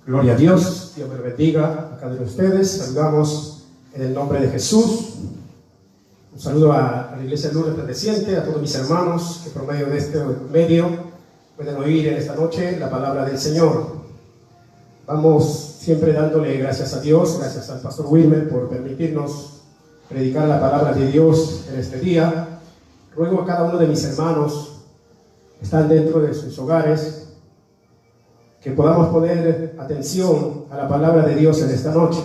Gloria a Dios, Dios me lo bendiga a cada uno de ustedes. Saludamos en el nombre de Jesús. Un saludo a la Iglesia Luz Resplandeciente, a todos mis hermanos que por medio de este medio pueden oír en esta noche la palabra del Señor. Vamos siempre dándole gracias a Dios, gracias al pastor Wilmer por permitirnos predicar la palabra de Dios en este día. Ruego a cada uno de mis hermanos que están dentro de sus hogares que podamos poner atención a la palabra de Dios en esta noche.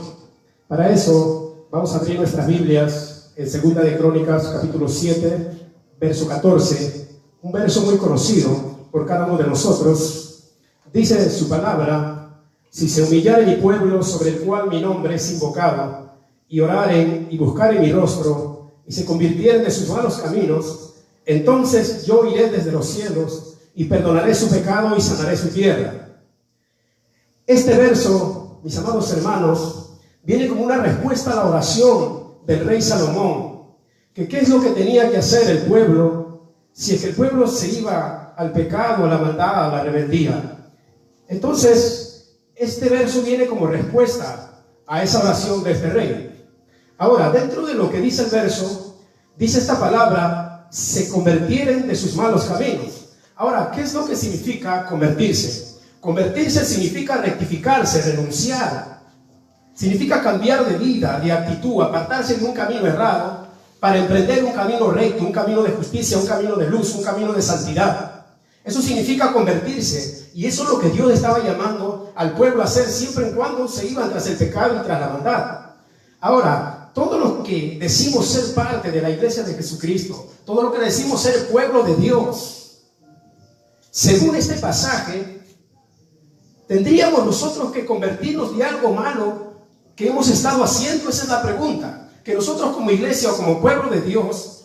Para eso vamos a abrir nuestras Biblias en 2 de Crónicas capítulo 7 verso 14, un verso muy conocido por cada uno de nosotros. Dice su palabra: si se humillare mi pueblo sobre el cual mi nombre es invocado, y oraren y buscaren mi rostro, y se convirtieren de sus malos caminos, entonces yo iré desde los cielos y perdonaré su pecado y sanaré su tierra. Este verso, mis amados hermanos, viene como una respuesta a la oración del rey Salomón, que qué es lo que tenía que hacer el pueblo si es que el pueblo se iba al pecado, a la maldad, a la rebeldía. Entonces, este verso viene como respuesta a esa oración de este rey. Ahora, dentro de lo que dice el verso, dice esta palabra: se convirtieren de sus malos caminos. Ahora, ¿qué es lo que significa convertirse? Convertirse significa rectificarse, renunciar. Significa cambiar de vida, de actitud, apartarse de un camino errado para emprender un camino recto, un camino de justicia, un camino de luz, un camino de santidad. Eso significa convertirse, y eso es lo que Dios estaba llamando al pueblo a hacer siempre y cuando se iban tras el pecado y tras la maldad. Ahora, todo lo que decimos ser parte de la iglesia de Jesucristo, todo lo que decimos ser pueblo de Dios, según este pasaje, ¿tendríamos nosotros que convertirnos de algo malo que hemos estado haciendo? Esa es la pregunta. Que nosotros como iglesia o como pueblo de Dios,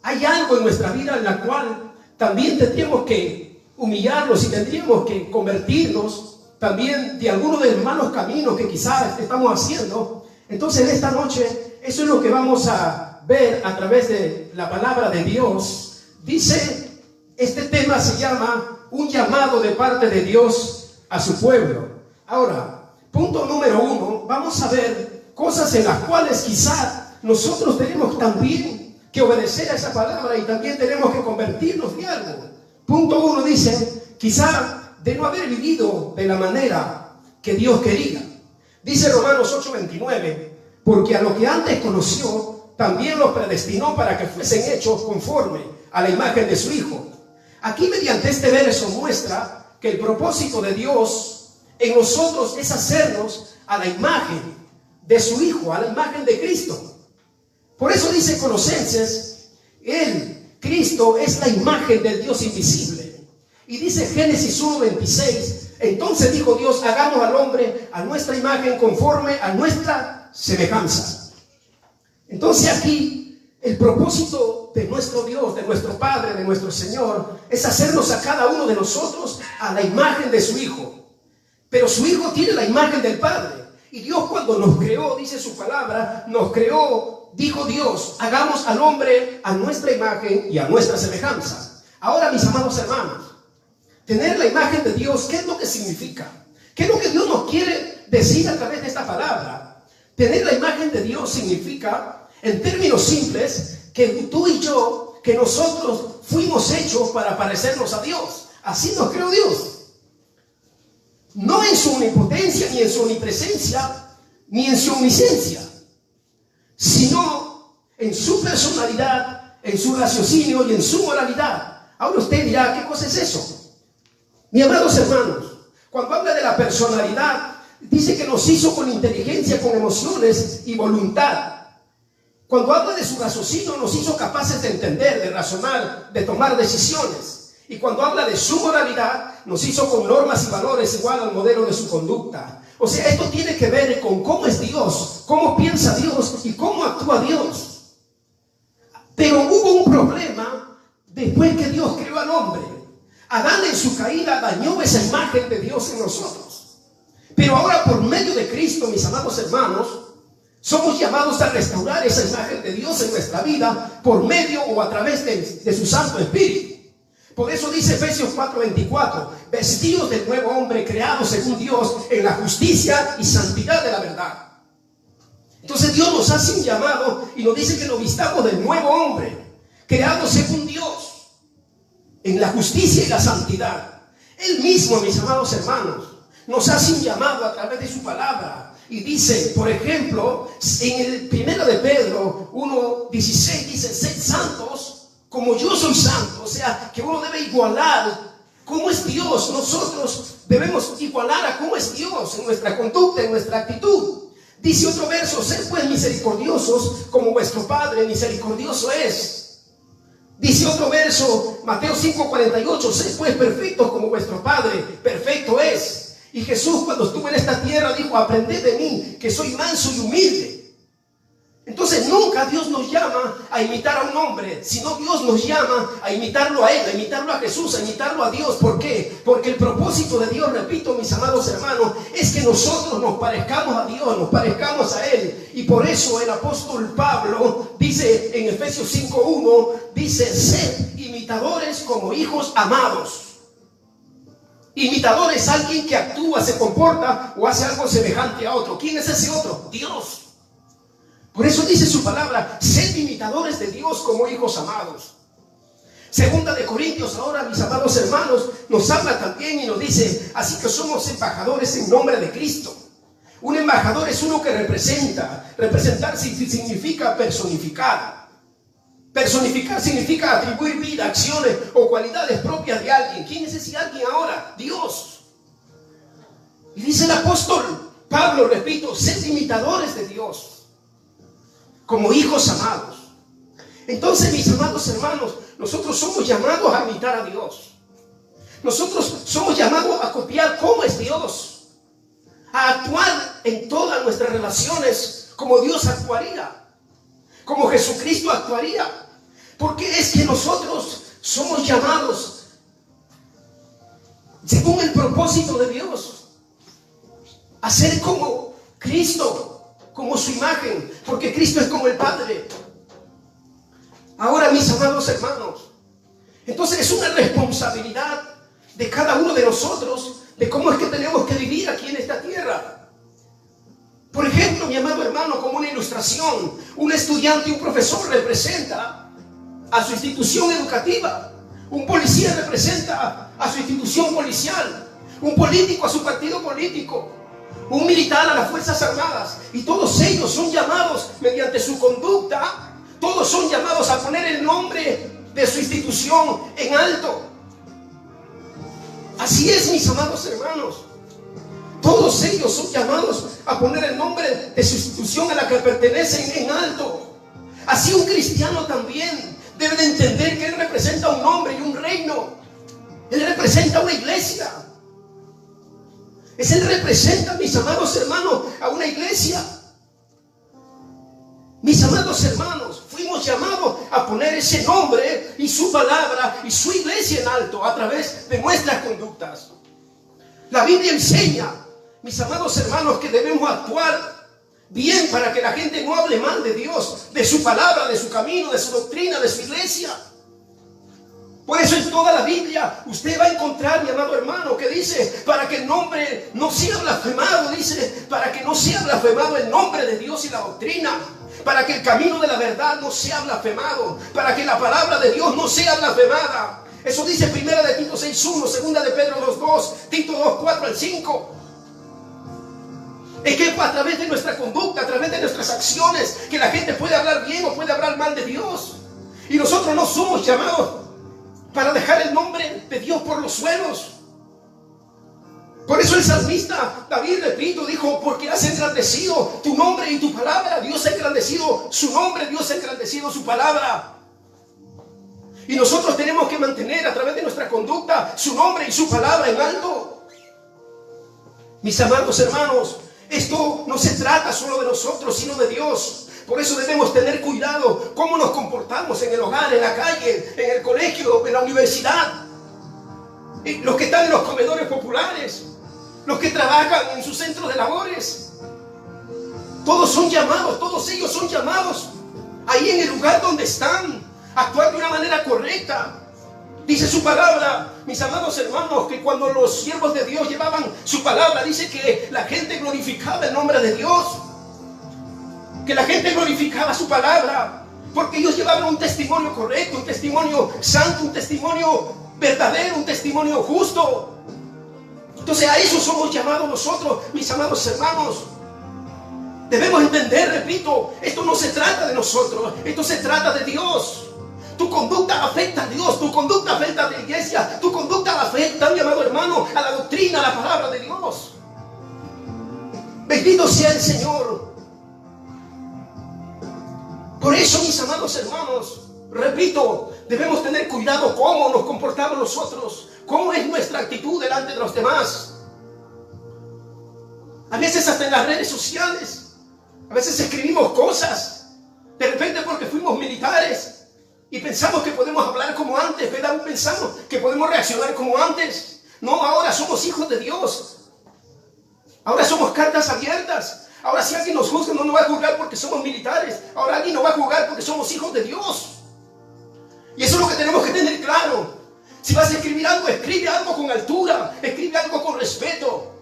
hay algo en nuestra vida en la cual también tendríamos que humillarnos y tendríamos que convertirnos también de algunos de los malos caminos que quizás estamos haciendo. Entonces en esta noche, eso es lo que vamos a ver a través de la palabra de Dios. Dice, este tema se llama un llamado de parte de Dios a su pueblo. Ahora, punto número 1, vamos a ver cosas en las cuales quizá nosotros tenemos también que obedecer a esa palabra y también tenemos que convertirnos de algo. Punto 1 dice, quizá de no haber vivido de la manera que Dios quería. Dice Romanos 8:29, porque a lo que antes conoció, también los predestinó para que fuesen hechos conforme a la imagen de su Hijo. Aquí mediante este verso muestra que el propósito de Dios en nosotros es hacernos a la imagen de su Hijo, a la imagen de Cristo. Por eso dice Colosenses, Cristo es la imagen del Dios invisible. Y dice Génesis 1:26, entonces dijo Dios, hagamos al hombre a nuestra imagen conforme a nuestra semejanza. Entonces aquí el propósito de nuestro Dios, de nuestro Padre, de nuestro Señor, es hacernos a cada uno de nosotros a la imagen de su Hijo. Pero su Hijo tiene la imagen del Padre. Y Dios cuando nos creó, dice su palabra, nos creó, dijo Dios, hagamos al hombre a nuestra imagen y a nuestra semejanza. Ahora, mis amados hermanos, tener la imagen de Dios, ¿qué es lo que significa? ¿Qué es lo que Dios nos quiere decir a través de esta palabra? Tener la imagen de Dios significa, en términos simples, que tú y yo, que nosotros fuimos hechos para parecernos a Dios. Así nos creó Dios. No en su omnipotencia, ni en su omnipresencia, ni en su omnisciencia, sino en su personalidad, en su raciocinio y en su moralidad. Ahora usted dirá, ¿qué cosa es eso? Mis amados hermanos, cuando habla de la personalidad, dice que nos hizo con inteligencia, con emociones y voluntad. Cuando habla de su raciocinio, nos hizo capaces de entender, de razonar, de tomar decisiones. Y cuando habla de su moralidad, nos hizo con normas y valores igual al modelo de su conducta. O sea, esto tiene que ver con cómo es Dios, cómo piensa Dios y cómo actúa Dios. Pero hubo un problema después que Dios creó al hombre. Adán en su caída dañó esa imagen de Dios en nosotros. Pero ahora por medio de Cristo, mis amados hermanos, somos llamados a restaurar esa imagen de Dios en nuestra vida por medio o a través de su Santo Espíritu. Por eso dice Efesios 4:24, vestidos del nuevo hombre creado según Dios en la justicia y santidad de la verdad. Entonces Dios nos hace un llamado y nos dice que nos vistamos del nuevo hombre creado según Dios en la justicia y la santidad. Él mismo, mis amados hermanos, nos hace un llamado a través de su palabra y dice, por ejemplo, en el 1 de Pedro 1:16 dice, sed santos como yo soy santo. O sea, que uno debe igualar cómo es Dios. Nosotros debemos igualar a cómo es Dios en nuestra conducta, en nuestra actitud. Dice otro verso, sed pues misericordiosos como vuestro Padre misericordioso es. Dice otro verso, Mateo 5:48, sed pues perfectos como vuestro Padre perfecto es. Y Jesús, cuando estuvo en esta tierra, dijo, aprended de mí, que soy manso y humilde. Entonces nunca Dios nos llama a imitar a un hombre, sino Dios nos llama a imitarlo a Él, a imitarlo a Jesús, a imitarlo a Dios. ¿Por qué? Porque el propósito de Dios, repito, mis amados hermanos, es que nosotros nos parezcamos a Dios, nos parezcamos a Él. Y por eso el apóstol Pablo dice en Efesios 5:1, dice, sed imitadores como hijos amados. Imitador es alguien que actúa, se comporta o hace algo semejante a otro. ¿Quién es ese otro? Dios. Por eso dice su palabra, sed imitadores de Dios como hijos amados. Segunda de Corintios, ahora, mis amados hermanos, nos habla también y nos dice, así que somos embajadores en nombre de Cristo. Un embajador es uno que representa. Representar significa personificar. Personificar significa atribuir vida, acciones o cualidades propias de alguien. ¿Quién es ese alguien ahora? Dios. Y dice el apóstol Pablo, repito, sed imitadores de Dios como hijos amados. Entonces, mis amados hermanos, nosotros somos llamados a imitar a Dios. Nosotros somos llamados a copiar cómo es Dios, a actuar en todas nuestras relaciones como Dios actuaría, como Jesucristo actuaría. Porque es que nosotros somos llamados según el propósito de Dios a ser como Cristo, como su imagen, porque Cristo es como el Padre. Ahora, mis amados hermanos, entonces es una responsabilidad de cada uno de nosotros de cómo es que tenemos que vivir aquí en esta tierra. Por ejemplo, mi amado hermano, como una ilustración, un estudiante y un profesor representa a su institución educativa, un policía representa a su institución policial, un político a su partido político, un militar a las Fuerzas Armadas, y todos ellos son llamados mediante su conducta, todos son llamados a poner el nombre de su institución en alto. Así es, mis amados hermanos, todos ellos son llamados a poner el nombre de su institución a la que pertenecen en alto. Así un cristiano también debe de entender que él representa un hombre y un reino. Él representa una iglesia. Él representa, mis amados hermanos, a una iglesia. Mis amados hermanos, fuimos llamados a poner ese nombre y su palabra y su iglesia en alto a través de nuestras conductas. La Biblia enseña, mis amados hermanos, que debemos actuar bien para que la gente no hable mal de Dios, de su palabra, de su camino, de su doctrina, de su iglesia. Por eso en toda la Biblia usted va a encontrar, mi amado hermano, que dice, para que el nombre no sea blasfemado, dice, para que no sea blasfemado el nombre de Dios y la doctrina, para que el camino de la verdad no sea blasfemado, para que la palabra de Dios no sea blasfemada. Eso dice primera de Tito 6:1, segunda de Pedro 2:2, Tito 2:4-5. Es que a través de nuestra conducta, a través de nuestras acciones, que la gente puede hablar bien o puede hablar mal de Dios. Y nosotros no somos llamados para dejar el nombre de Dios por los suelos. Por eso el salmista David, repito, dijo, porque has engrandecido tu nombre y tu palabra. Dios ha engrandecido su nombre, Dios ha engrandecido su palabra. Y nosotros tenemos que mantener a través de nuestra conducta su nombre y su palabra en alto. Mis amados hermanos, esto no se trata solo de nosotros, sino de Dios. Por eso debemos tener cuidado cómo nos comportamos en el hogar, en la calle, en el colegio, en la universidad. Y los que están en los comedores populares, los que trabajan en sus centros de labores. Todos son llamados, todos ellos son llamados ahí en el lugar donde están, a actuar de una manera correcta. Dice su palabra, mis amados hermanos, que cuando los siervos de Dios llevaban su palabra, dice que la gente glorificaba el nombre de Dios. Que la gente glorificaba su palabra, porque ellos llevaban un testimonio correcto, un testimonio santo, un testimonio verdadero, un testimonio justo. Entonces a eso somos llamados nosotros, mis amados hermanos. Debemos entender, repito, esto no se trata de nosotros, esto se trata de Dios. Tu conducta afecta a Dios, tu conducta afecta a la iglesia, tu conducta afecta, mi amado hermano, a la doctrina, a la palabra de Dios. Bendito sea el Señor. Por eso, mis amados hermanos, repito, debemos tener cuidado cómo nos comportamos nosotros, cómo es nuestra actitud delante de los demás. A veces hasta en las redes sociales, a veces escribimos cosas, de repente porque fuimos militares y pensamos que podemos hablar como antes, ¿verdad? Pensamos que podemos reaccionar como antes. No, ahora somos hijos de Dios. Ahora somos cartas abiertas. Ahora si alguien nos juzga, no nos va a juzgar porque somos militares. Ahora alguien nos va a juzgar porque somos hijos de Dios. Y eso es lo que tenemos que tener claro. Si vas a escribir algo, escribe algo con altura, escribe algo con respeto,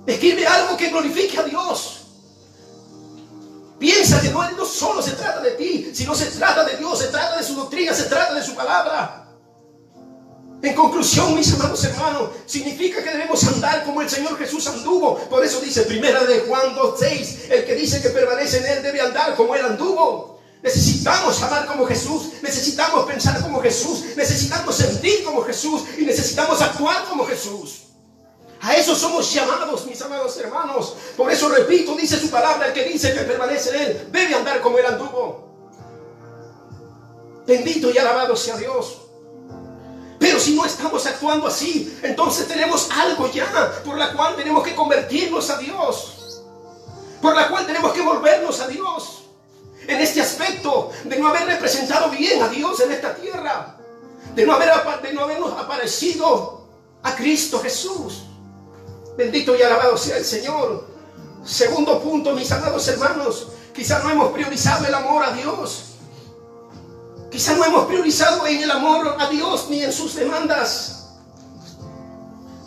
escribe algo que glorifique a Dios. Piensa que no solo se trata de ti, sino se trata de Dios, se trata de su doctrina, se trata de su palabra. En conclusión, mis amados hermanos, significa que debemos andar como el Señor Jesús anduvo. Por eso dice Primera de Juan 2:6, el que dice que permanece en Él debe andar como Él anduvo. Necesitamos amar como Jesús, necesitamos pensar como Jesús, necesitamos sentir como Jesús y necesitamos actuar como Jesús. A eso somos llamados, mis amados hermanos. Por eso repito, dice su palabra, el que dice que permanece en Él debe andar como Él anduvo. Bendito y alabado sea Dios. Pero si no estamos actuando así, entonces tenemos algo ya por la cual tenemos que convertirnos a Dios, por la cual tenemos que volvernos a Dios. En este aspecto de no haber representado bien a Dios en esta tierra, de no habernos aparecido a Cristo Jesús. Bendito y alabado sea el Señor. Segundo punto, mis amados hermanos, quizás no hemos priorizado el amor a Dios. Quizás no hemos priorizado en el amor a Dios ni en sus demandas.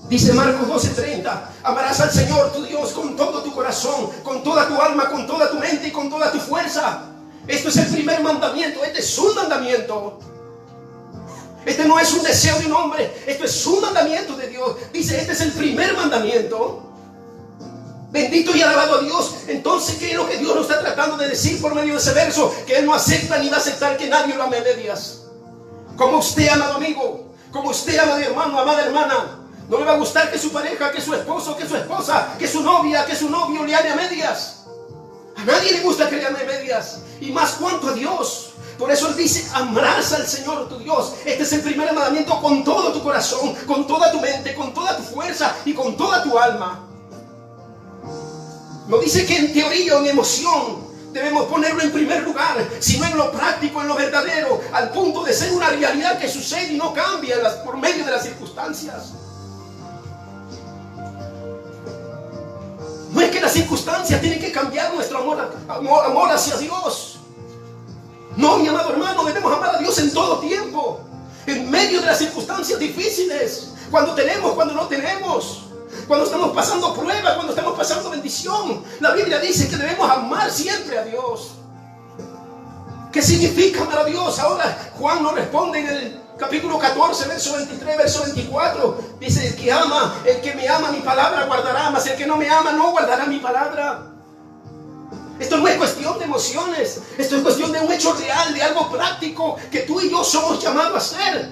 Dice Marcos 12:30, amarás al Señor tu Dios con todo tu corazón, con toda tu alma, con toda tu mente y con toda tu fuerza. Esto es el primer mandamiento, este es un mandamiento. Este no es un deseo de un hombre, esto es un mandamiento de Dios. Dice, este es el primer mandamiento. Bendito y alabado a Dios. Entonces, ¿qué es lo que Dios nos está tratando de decir por medio de ese verso? Que Él no acepta ni va a aceptar que nadie lo ame a medias. Como usted, amado amigo, como usted, amado hermano, amada hermana, no le va a gustar que su pareja, que su esposo, que su esposa, que su novia, que su novio le ame a medias. A nadie le gusta que le ame a medias. Y más cuanto a Dios. Por eso Él dice, amarás al Señor tu Dios. Este es el primer mandamiento con todo tu corazón, con toda tu mente, con toda tu fuerza y con toda tu alma. No dice que en teoría o en emoción debemos ponerlo en primer lugar, sino en lo práctico, en lo verdadero, al punto de ser una realidad que sucede y no cambia por medio de las circunstancias. No es que las circunstancias tienen que cambiar nuestro amor hacia Dios. No, mi amado hermano, debemos amar a Dios en todo tiempo, en medio de las circunstancias difíciles, cuando tenemos, cuando no tenemos, cuando estamos pasando pruebas, cuando estamos pasando bendición. La Biblia dice que debemos amar siempre a Dios. ¿Qué significa amar a Dios? Ahora Juan nos responde en el capítulo 14, verso 23, verso 24. Dice, el que me ama mi palabra guardará, mas el que no me ama no guardará mi palabra. Esto no es cuestión de emociones, esto es cuestión de un hecho real, de algo práctico que tú y yo somos llamados a hacer.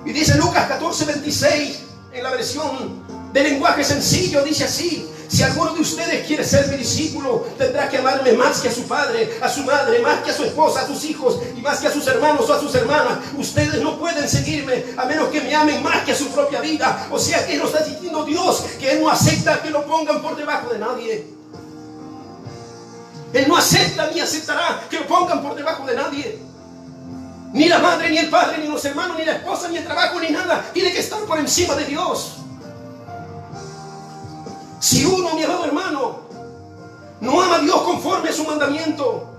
Y dice Lucas 14, 26, en la versión de lenguaje sencillo, dice así: si alguno de ustedes quiere ser mi discípulo, tendrá que amarme más que a su padre, a su madre, más que a su esposa, a sus hijos y más que a sus hermanos o a sus hermanas. Ustedes no pueden seguirme a menos que me amen más que a su propia vida. O sea que nos está diciendo Dios que Él no acepta que lo pongan por debajo de nadie. Él no acepta ni aceptará que lo pongan por debajo de nadie. Ni la madre, ni el padre, ni los hermanos, ni la esposa, ni el trabajo, ni nada. Tiene que estar por encima de Dios. Si uno, mi amado hermano, no ama a Dios conforme a su mandamiento,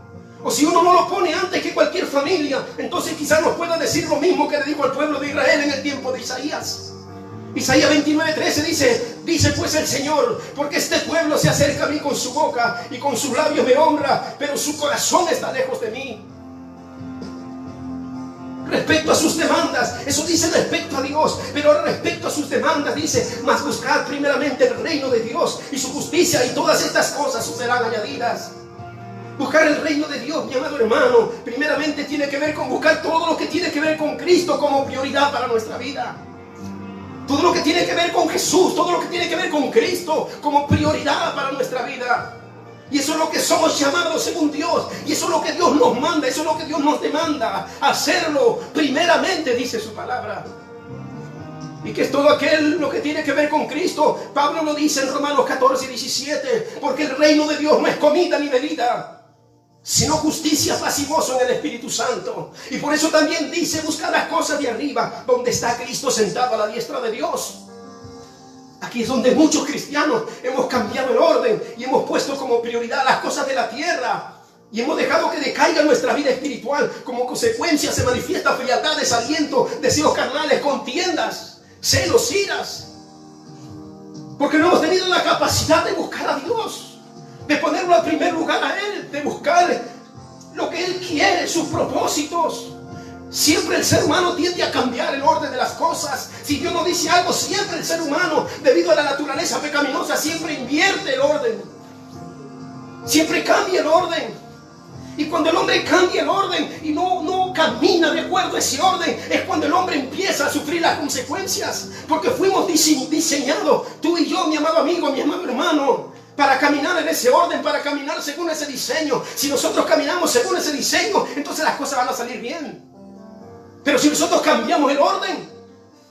O si uno no lo pone antes que cualquier familia, entonces quizás nos pueda decir lo mismo que le dijo al pueblo de Israel en el tiempo de Isaías. Isaías 29:13 dice pues el Señor: porque este pueblo se acerca a mí con su boca y con sus labios me honra, pero su corazón está lejos de mí. Respecto a sus demandas, eso dice respecto a Dios, pero respecto a sus demandas dice: mas buscad primeramente el reino de Dios y su justicia, y todas estas cosas os serán añadidas. Buscar el reino de Dios, mi amado hermano, primeramente tiene que ver con buscar todo lo que tiene que ver con Cristo como prioridad para nuestra vida. Todo lo que tiene que ver con Jesús, todo lo que tiene que ver con Cristo como prioridad para nuestra vida. Y eso es lo que somos llamados según Dios. Y eso es lo que Dios nos manda, eso es lo que Dios nos demanda. Hacerlo primeramente, dice su palabra. Y que es todo lo que tiene que ver con Cristo. Pablo lo dice en Romanos 14:17. Porque el reino de Dios no es comida ni bebida, sino justicia, paz y gozo en el Espíritu Santo. Y por eso también dice: busca las cosas de arriba, donde está Cristo sentado a la diestra de Dios. Aquí es donde muchos cristianos hemos cambiado el orden y hemos puesto como prioridad las cosas de la tierra. Y hemos dejado que decaiga nuestra vida espiritual. Como consecuencia se manifiesta frialdad, desaliento, deseos carnales, contiendas, celos, iras. Porque no hemos tenido la capacidad de buscar a Dios, de ponerlo al primer lugar a Él, de buscar lo que Él quiere, sus propósitos. Siempre el ser humano tiende a cambiar el orden de las cosas. Si Dios no dice algo, siempre el ser humano, debido a la naturaleza pecaminosa, siempre invierte el orden. Siempre cambia el orden. Y cuando el hombre cambia el orden y no camina de acuerdo a ese orden, es cuando el hombre empieza a sufrir las consecuencias. Porque fuimos diseñados, tú y yo, mi amado amigo, mi amado hermano, para caminar en ese orden, para caminar según ese diseño. Si nosotros caminamos según ese diseño, entonces las cosas van a salir bien. Pero si nosotros cambiamos el orden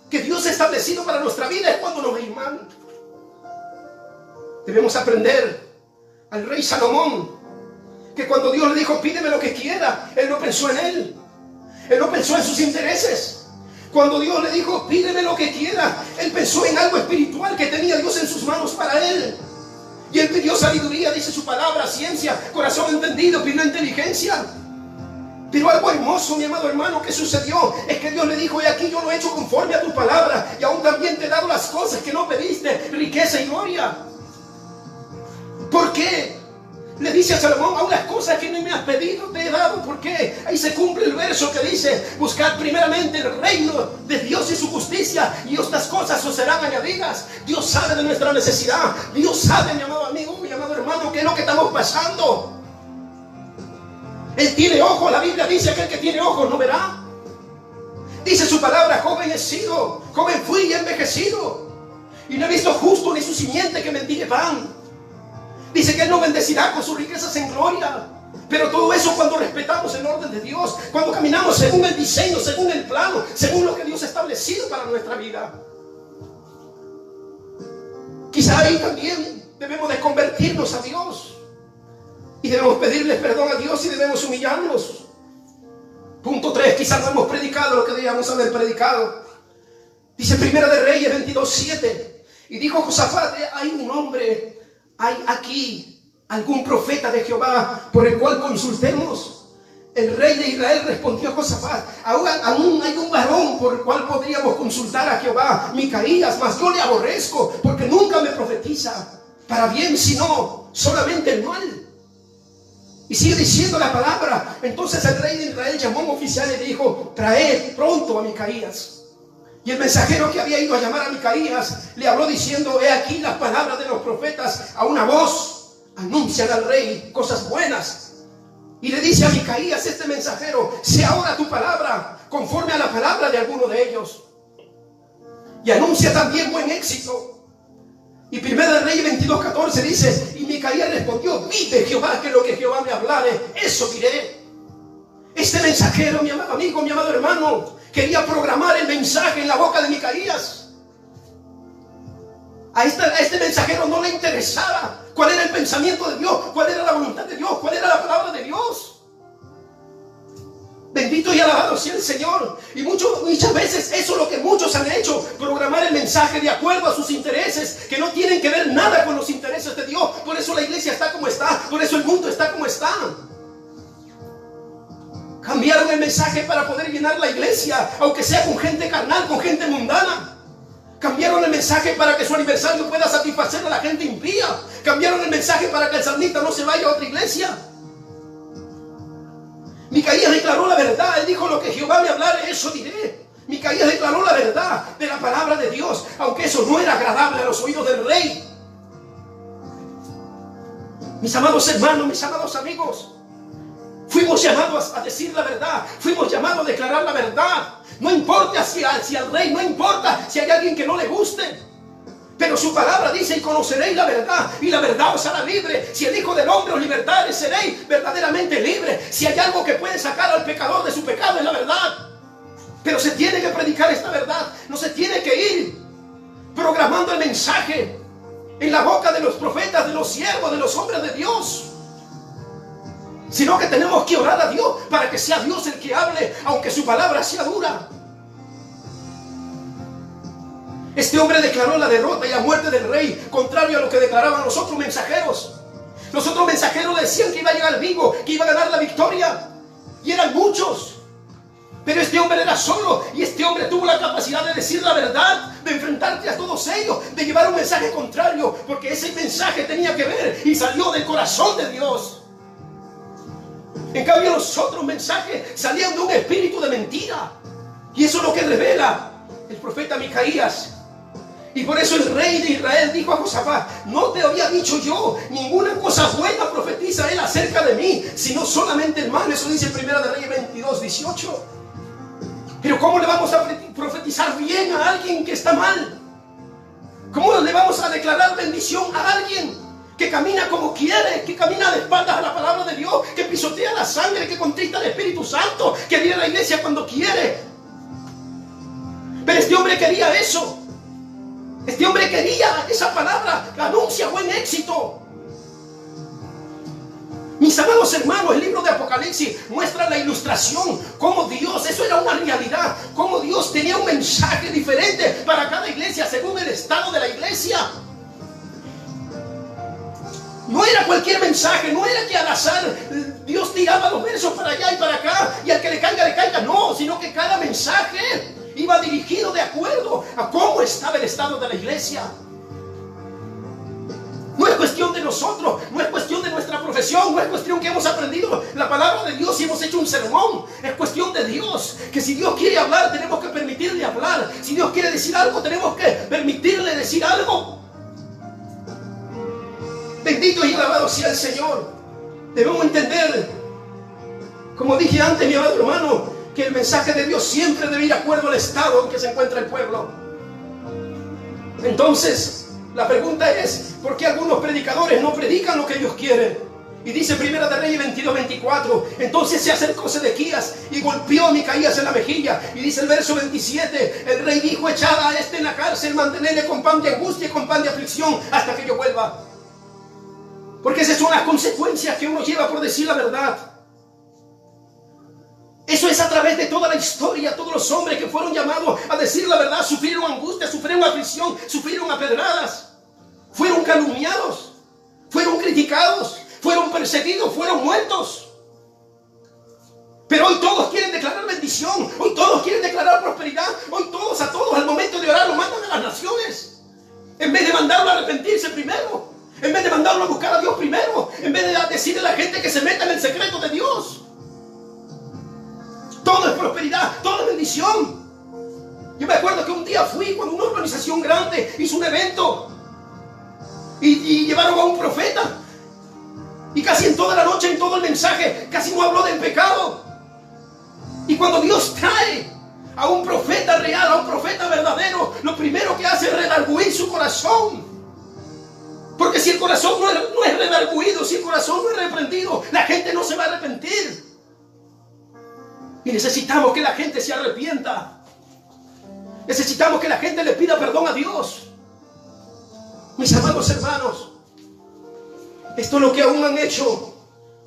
que Dios ha establecido para nuestra vida, es cuando nos va a ir mal. Debemos aprender al rey Salomón, que cuando Dios le dijo: pídeme lo que quiera, él no pensó en él. Él no pensó en sus intereses. Cuando Dios le dijo: pídeme lo que quiera, él pensó en algo espiritual que tenía Dios en sus manos para él. Y él pidió sabiduría, dice su palabra, ciencia, corazón entendido, pidió inteligencia. Pero algo hermoso, mi amado hermano, que sucedió es que Dios le dijo: he aquí, yo lo he hecho conforme a tu palabra, y aún también te he dado las cosas que no pediste, riqueza y gloria. ¿Por qué? Le dice a Salomón: aún las cosas que no me has pedido te he dado. ¿Por qué? Ahí se cumple el verso que dice: buscad primeramente el reino de Dios y su justicia, y estas cosas os serán añadidas. Dios sabe de nuestra necesidad. Dios sabe, mi amado amigo, mi amado hermano, qué es lo que estamos pasando. Él tiene ojos. La Biblia dice que el que tiene ojos no verá. Dice su palabra: joven he sido, joven fui y he envejecido, y no he visto justo ni su simiente que mendigue pan. Dice que Él nos bendecirá con sus riquezas en gloria. Pero todo eso cuando respetamos el orden de Dios, cuando caminamos según el diseño, según el plano, según lo que Dios ha establecido para nuestra vida. Quizá ahí también debemos de convertirnos a Dios. Y debemos pedirle perdón a Dios y debemos humillarnos. Punto 3. Quizás no hemos predicado lo que debíamos haber predicado. Dice Primera de Reyes 22:7. Y dijo Josafat: hay un hombre, hay aquí algún profeta de Jehová por el cual consultemos. El rey de Israel respondió a Josafat: aún hay un varón por el cual podríamos consultar a Jehová, Micaías, mas yo le aborrezco, porque nunca me profetiza para bien, sino solamente el mal. Y sigue diciendo la palabra: entonces el rey de Israel llamó a un oficial y le dijo: traed pronto a Micaías. Y el mensajero que había ido a llamar a Micaías le habló diciendo: he aquí las palabras de los profetas a una voz, anuncian al rey cosas buenas. Y le dice a Micaías este mensajero: sea ahora tu palabra conforme a la palabra de alguno de ellos, y anuncia también buen éxito. Y Primera de Reyes 22:14 dice: y Micaías respondió: vive Jehová, que lo que Jehová me hablare, eso diré. Este mensajero, mi amado amigo, mi amado hermano, quería programar el mensaje en la boca de Micaías. A este mensajero no le interesaba cuál era el pensamiento de Dios, cuál era la voluntad de Dios, cuál era la palabra de Dios. Bendito y alabado sea el Señor. Y muchas veces eso es lo que muchos han hecho: programar el mensaje de acuerdo a sus intereses, que no tienen que ver nada con los intereses de Dios. Por eso la iglesia está como está, por eso el mundo está como está. Cambiaron el mensaje para poder llenar la iglesia, aunque sea con gente carnal, con gente mundana. Cambiaron el mensaje para que su aniversario pueda satisfacer a la gente impía. Cambiaron el mensaje para que el salmista no se vaya a otra iglesia. Micaías declaró la verdad. Él dijo: lo que Jehová me hablare, eso diré. Micaías declaró la verdad de la palabra de Dios, aunque eso no era agradable a los oídos del rey. Mis amados hermanos, mis amados amigos, fuimos llamados a decir la verdad. Fuimos llamados a declarar la verdad. No importa si al rey, no importa si hay alguien que no le guste. Pero su palabra dice: y conoceréis la verdad, y la verdad os hará libre. Si el Hijo del Hombre os libertare, seréis verdaderamente libres. Si hay algo que puede sacar al pecador de su pecado, es la verdad. Pero se tiene que predicar esta verdad. No se tiene que ir programando el mensaje en la boca de los profetas, de los siervos, de los hombres de Dios, sino que tenemos que orar a Dios para que sea Dios el que hable, aunque su palabra sea dura. Este hombre declaró la derrota y la muerte del rey, contrario a lo que declaraban los otros mensajeros. Los otros mensajeros decían que iba a llegar vivo, que iba a ganar la victoria, y eran muchos. Pero este hombre era solo, y este hombre tuvo la capacidad de decir la verdad, de enfrentarte a todos ellos, de llevar un mensaje contrario, porque ese mensaje tenía que ver y salió del corazón de Dios. En cambio, los otros mensajes salían de un espíritu de mentira, y eso es lo que revela el profeta Micaías. Y por eso el rey de Israel dijo a Josafat: no te había dicho yo ninguna cosa buena profetiza él acerca de mí, sino solamente el mal. Eso dice en 1 de Reyes 22:18. Pero ¿cómo le vamos a profetizar bien a alguien que está mal? ¿Cómo le vamos a declarar bendición a alguien que camina como quiere, que camina de espaldas a la palabra de Dios, que pisotea la sangre, que contrista al Espíritu Santo, que viene a la iglesia cuando quiere? Pero este hombre quería eso. Este hombre quería esa palabra, anuncia buen éxito. Mis amados hermanos, el libro de Apocalipsis muestra la ilustración, cómo Dios, eso era una realidad, cómo Dios tenía un mensaje diferente para cada iglesia según el estado de la iglesia. No era cualquier mensaje, no era que al azar Dios tiraba los versos para allá y para acá y al que le caiga, no, sino que cada mensaje iba dirigido de acuerdo a cómo estaba el estado de la iglesia. No es cuestión de nosotros, no es cuestión de nuestra profesión, no es cuestión que hemos aprendido la palabra de Dios y hemos hecho un sermón. Es cuestión de Dios, que si Dios quiere hablar, tenemos que permitirle hablar. Si Dios quiere decir algo, tenemos que permitirle decir algo. Bendito y alabado sea el Señor. Debemos entender, como dije antes, mi amado hermano, que el mensaje de Dios siempre debe ir de acuerdo al estado en que se encuentra el pueblo. Entonces, la pregunta es: ¿por qué algunos predicadores no predican lo que Dios quiere? Y dice 1 de Reyes 22:24: entonces se acercó Sedequías y golpeó a Micaías en la mejilla. Y dice el verso 27: el rey dijo: echad a este en la cárcel, mantenerle con pan de angustia y con pan de aflicción hasta que yo vuelva. Porque esas son las consecuencias que uno lleva por decir la verdad. Eso es a través de toda la historia. Todos los hombres que fueron llamados a decir la verdad sufrieron angustia, sufrieron aflicción, sufrieron apedradas, fueron calumniados, fueron criticados, fueron perseguidos, fueron muertos. Pero hoy todos quieren declarar bendición, hoy todos quieren declarar prosperidad, hoy todos a todos al momento de orar lo mandan a las naciones, en vez de mandarlo a arrepentirse primero, en vez de mandarlo a buscar a Dios primero, en vez de decirle a la gente que se meta en el secreto de Dios. Todo es prosperidad, todo es bendición. Yo me acuerdo que un día fui cuando una organización grande hizo un evento y llevaron a un profeta, y casi en toda la noche, en todo el mensaje, casi no habló del pecado. Y cuando Dios trae a un profeta real, a un profeta verdadero, lo primero que hace es redarguir su corazón. Porque si el corazón no es redarguido, si el corazón no es reprendido, la gente no se va a arrepentir. Y necesitamos que la gente se arrepienta. Necesitamos que la gente le pida perdón a Dios. Mis amados hermanos, esto es lo que aún han hecho.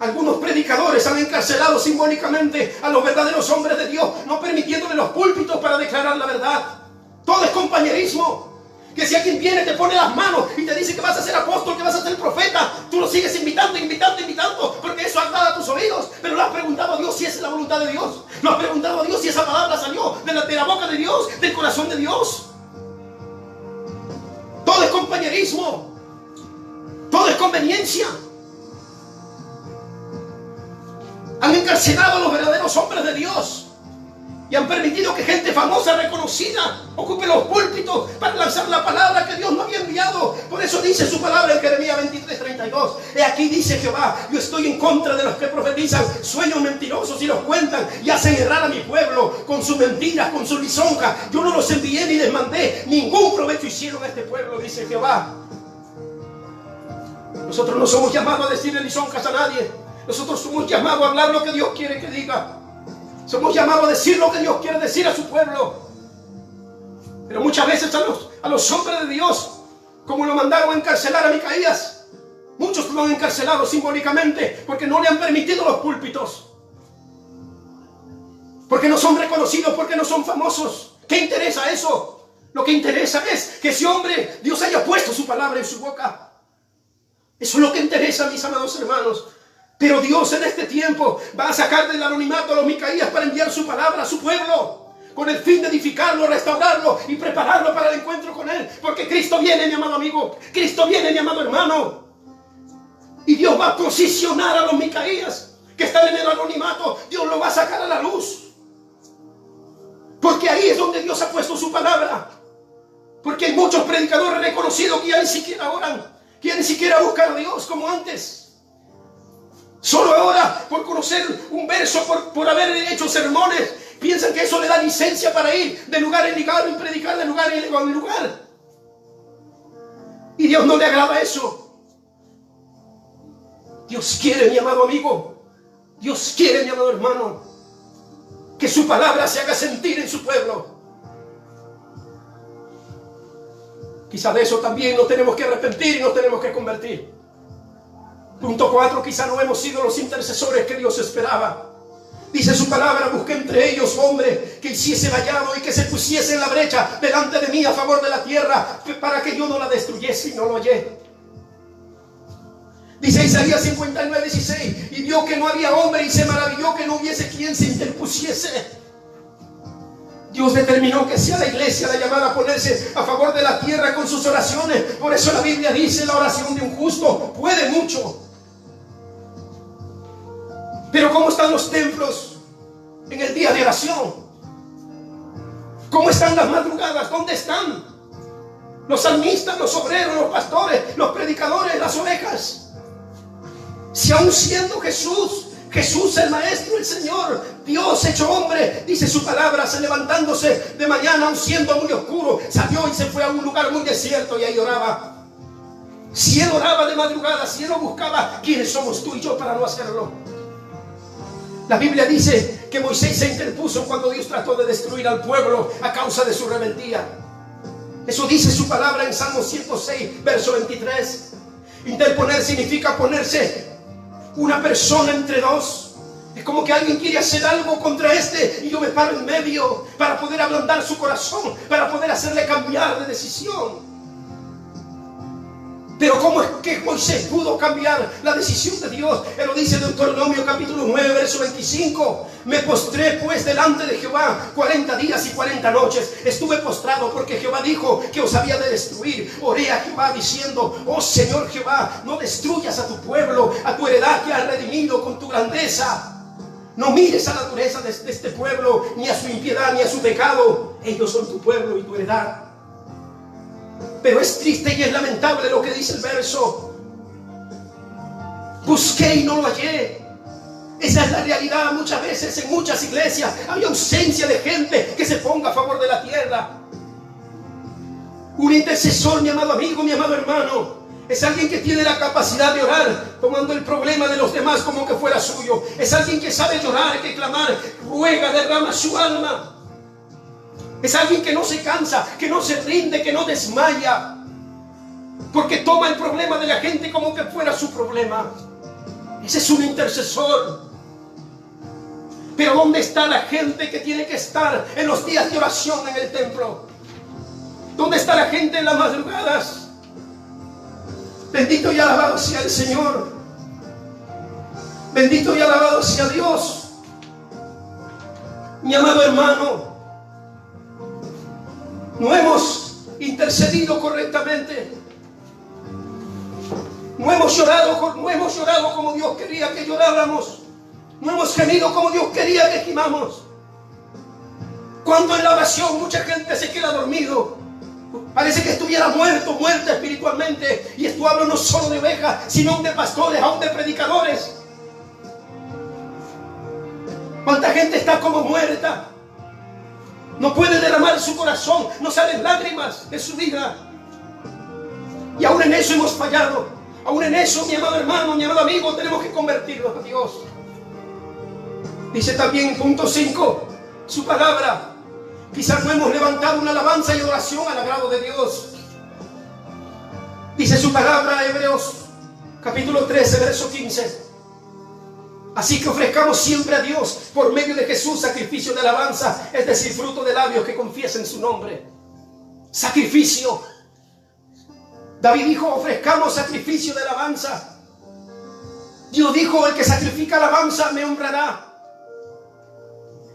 Algunos predicadores han encarcelado simbólicamente a los verdaderos hombres de Dios, no permitiéndole los púlpitos para declarar la verdad. Todo es compañerismo. Que si alguien viene, te pone las manos y te dice que vas a ser apóstol, que vas a ser profeta, tú lo sigues invitando, porque eso agrada a tus oídos. Pero le has preguntado a Dios si es la voluntad voluntad de Dios? ¿Lo has preguntado a Dios si esa palabra salió de la boca de Dios, del corazón de Dios? Todo es compañerismo. Todo es conveniencia. Han encarcelado a los verdaderos hombres de Dios y han permitido que gente famosa, reconocida, ocupe los púlpitos para lanzar la palabra que Dios no había enviado. Por eso dice su palabra en Jeremías 23:32. He aquí dice Jehová: yo estoy en contra de los que profetizan sueños mentirosos y los cuentan y hacen errar a mi pueblo con sus mentiras, con su lisonja. Yo no los envié ni les mandé, ningún provecho hicieron a este pueblo, dice Jehová. Nosotros no somos llamados a decirle lisonjas a nadie. Nosotros somos llamados a hablar lo que Dios quiere que diga. Somos llamados a decir lo que Dios quiere decir a su pueblo. Pero muchas veces a los hombres de Dios, como lo mandaron a encarcelar a Micaías, muchos lo han encarcelado simbólicamente porque no le han permitido los púlpitos, porque no son reconocidos, porque no son famosos. ¿Qué interesa eso? Lo que interesa es que ese hombre, Dios haya puesto su palabra en su boca. Eso es lo que interesa, mis amados hermanos. Pero Dios en este tiempo va a sacar del anonimato a los Micaías para enviar su palabra a su pueblo, con el fin de edificarlo, restaurarlo y prepararlo para el encuentro con Él. Porque Cristo viene, mi amado amigo. Cristo viene, mi amado hermano. Y Dios va a posicionar a los Micaías que están en el anonimato. Dios lo va a sacar a la luz. Porque ahí es donde Dios ha puesto su palabra. Porque hay muchos predicadores reconocidos que ya ni siquiera oran, que ya ni siquiera buscan a Dios como antes. Solo ahora, por conocer un verso, por haber hecho sermones, piensan que eso le da licencia para ir de lugar en lugar y predicar de lugar en lugar. Y Dios no le agrada eso. Dios quiere, mi amado amigo, Dios quiere, mi amado hermano, que su palabra se haga sentir en su pueblo. Quizá de eso también nos tenemos que arrepentir y nos tenemos que convertir. Punto 4, quizá no hemos sido los intercesores que Dios esperaba. Dice su palabra: busqué entre ellos hombre que hiciese vallado y que se pusiese en la brecha delante de mí a favor de la tierra, para que yo no la destruyese, y no lo hallé. Dice Isaías 59:16: y vio que no había hombre y se maravilló que no hubiese quien se interpusiese. Dios determinó que sea la iglesia la llamada a ponerse a favor de la tierra con sus oraciones. Por eso la Biblia dice: la oración de un justo puede mucho. Pero ¿cómo están los templos en el día de oración? ¿Cómo están las madrugadas? ¿Dónde están los salmistas, los obreros, los pastores, los predicadores, las ovejas? Si aún siendo Jesús el Maestro, el Señor, Dios hecho hombre, dice su palabra, se levantándose de mañana, aún siendo muy oscuro, salió y se fue a un lugar muy desierto y ahí oraba. Si Él oraba de madrugada, si Él lo buscaba, ¿quiénes somos tú y yo para no hacerlo? La Biblia dice que Moisés se interpuso cuando Dios trató de destruir al pueblo a causa de su rebeldía. Eso dice su palabra en Salmo 106, verso 23. Interponer significa ponerse una persona entre dos. Es como que alguien quiere hacer algo contra este y yo me paro en medio para poder ablandar su corazón, para poder hacerle cambiar de decisión. Pero ¿cómo es que Moisés pudo cambiar la decisión de Dios? Él lo dice en Deuteronomio capítulo 9, verso 25. Me postré pues delante de Jehová 40 días y 40 noches. Estuve postrado porque Jehová dijo que os había de destruir. Oré a Jehová diciendo: oh Señor Jehová, no destruyas a tu pueblo, a tu heredad que has redimido con tu grandeza. No mires a la dureza de este pueblo, ni a su impiedad, ni a su pecado. Ellos son tu pueblo y tu heredad. Pero es triste y es lamentable lo que dice el verso: busqué y no lo hallé. Esa es la realidad muchas veces en muchas iglesias. Hay ausencia de gente que se ponga a favor de la tierra. Un intercesor, mi amado amigo, mi amado hermano, es alguien que tiene la capacidad de orar tomando el problema de los demás como que fuera suyo. Es alguien que sabe llorar, que clamar, ruega, derrama su alma. Es alguien que no se cansa, que no se rinde, que no desmaya, porque toma el problema de la gente como que fuera su problema. Ese es un intercesor. Pero ¿dónde está la gente que tiene que estar en los días de oración en el templo? ¿Dónde está la gente en las madrugadas? Bendito y alabado sea el Señor. Bendito y alabado sea Dios. Mi amado hermano, no hemos intercedido correctamente. No hemos llorado como Dios quería que lloráramos. No hemos gemido como Dios quería que gimamos. Cuando en la oración mucha gente se queda dormido, parece que estuviera muerta espiritualmente. Y esto hablo no solo de ovejas, sino de pastores, aún de predicadores. ¿Cuánta gente está como muerta? No puede derramar su corazón, no salen lágrimas en su vida. Y aún en eso hemos fallado. Aún en eso, mi amado hermano, mi amado amigo, tenemos que convertirnos a Dios. Dice también en punto 5, su palabra. Quizás no hemos levantado una alabanza y adoración al agrado de Dios. Dice su palabra, Hebreos capítulo 13, verso 15. Así que ofrezcamos siempre a Dios por medio de Jesús sacrificio de alabanza, es decir, fruto de labios que confiesen su nombre. Sacrificio. David dijo, ofrezcamos sacrificio de alabanza. Dios dijo, el que sacrifica alabanza me honrará.